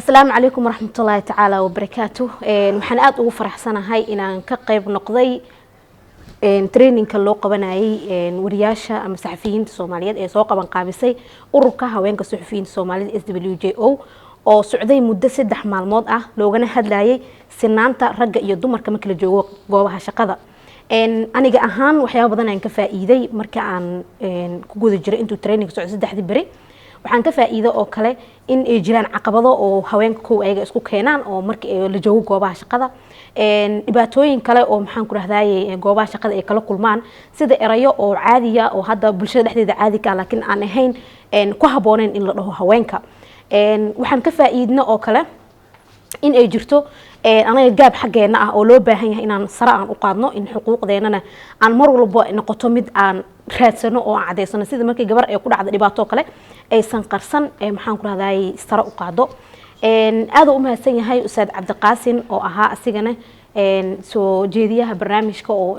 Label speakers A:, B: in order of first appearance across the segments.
A: السلام عليكم ورحمة الله تعالى وبركاته. waxaan aad ugu faraxsanahay inaan ka qayb noqday training-ka loo qabanayay wariyaasha ama saxafiyiinta Soomaaliyeed ee soo qaban qaabisay ururka haweenka saxafiyiinta Soomaaliyeed SWJO oo socday muddo 3 maalmood ah loogana hadlayay sinaanta ragga iyo dumarka marka la joogo goobaha shaqada. aniga ahaan waxyaabo badan aan ka faa'iiday marka aan ku guda jiray intuu training socdo 3 bari. waxaan ka faa'iido oo kale in ay jiraan caqabado oo haweenka ku ayaga isku keenaan oo markii la joogo goobaha shaqada dhibaatooyin kale oo maxaan ku raahdaayay goobaha shaqada ay kala kulmaan sida erayo oo caadiya oo hadda bulshada dhexdeeda caadi ka laakiin aan ahayn ku habooneen in la dhaho haweenka. waxaan ka faa'iidno oo kale in ay jirto anaga gaab xageena ah oo loo baahan yahay inaan sare aan u qaadno in xuquuqdeena aan mar walba noqoto mid aan raadsano oo aan cadeysano sida markii gabar ay ku dhacdo dhibaato kale aysan qarsan maxaan ku raahdaayay sare u qaado. aad u mahadsan yahay Ustaad Cabdiqaasin oo ahaa asigana soo jeediyaha barnaamijka oo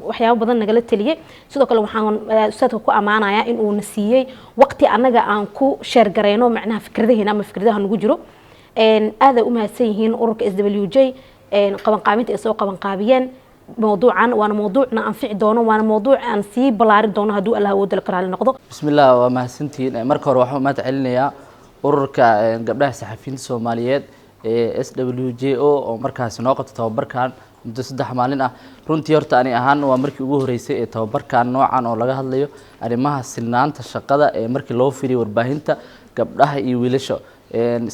A: waxyaabo badan nagala taliyay. sidoo kale waxaan ustaadka ku amaanayaa in uu na siiyay waqti anaga aan ku share gareyno macnaha fikradaheena ama fikradaha nagu jiro. aad u mahadsan yihiin ururka SWJ qaban qaabinta ay soo qaban qaabiyeen موضوعا وانا موضوعنا انفع دونه وانا موضوع ان سي بلاري دونه هدو الله ودل كرال نقدو.
B: بسم الله وما سنتين marka hore waxaan ma tacelinaya ururka gabdhaha saxafiyiinta Soomaaliyeed ee SWJO oo markaas noo qabto tababarkan muddo 3 maalin ah. runtii horta ani ahaan waa markii ugu horeysay ee tababarkan noocan oo laga hadlayo arrimaha silnaanta shaqada ee markii loo fiiriyo warbaahinta gabdhaha iyo wiilasha.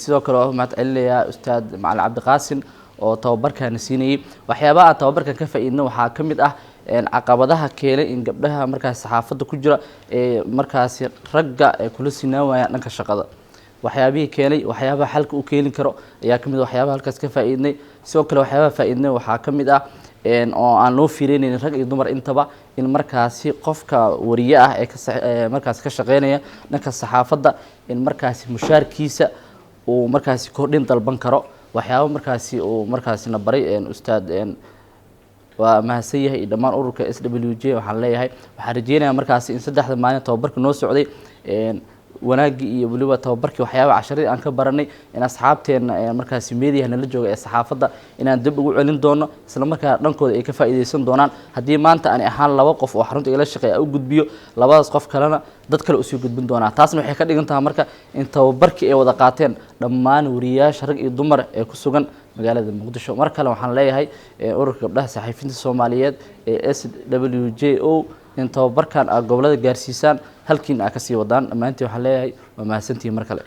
B: sidoo kale waxaan ma tacelinaya Ustaad Macalin Cabdiqaasin oo tababarkan siinayay waxyaabaha tababarkan ka faa'iidno waxa kamid ah caqabadaha keenay in gabdhaha markaas saxaafadda ku jira ee markaas ragga ay kula sinaawayaan dhanka shaqada waxyaabihii keenay waxyaabaha xalka u keenin karo ayaa kamid waxyaabaha halkaas ka faa'iidnay. sidoo kale waxyaabaha faa'iidnay waxa kamid ah oo aan loo fiirinayn rag iyo dumar intaba in markaas qofka wariye ah ee markaas ka shaqeynaya dhanka saxaafadda in markaas mushaarkiisa uu markaas kordhin dalban karo waxyaabo markaasi oo markaasina baray ustaad waa mahadsan yahay dhammaan ururka SWJ waxaan leeyahay waxaan rajeynayaa markaasi in 3 maalin tababarka noo socday wanaagi iyo waliba tababarkii waxyaabo casharadii aan ka baranay in asxaabteena markaasi meediyaha nala jooga ee saxaafadda inaan dib ugu celin doono isla markaa dhankooda ay ka faa'iideysan doonaan haddii maanta aan ahaan 2 qof oo xarunta ila shaqeeya u gudbiyo labadaas qof kalena dad kale u sii gudbin doonaa. taasna waxay ka dhigan tahay marka in tababarkii ay wada qaateen dhammaan wariyaasha rag iyo dumar ee ku sugan magaalada Muqdisho. mar kale waxaan leeyahay ururka gabdhaha saxafiyiinta Soomaaliyeed ee SWJO in tababarkan gobolada gaarsiisaan halkiin ka sii wadaan. dhammaantii waxaan leeyahay waa mahadsantihiin mar kale.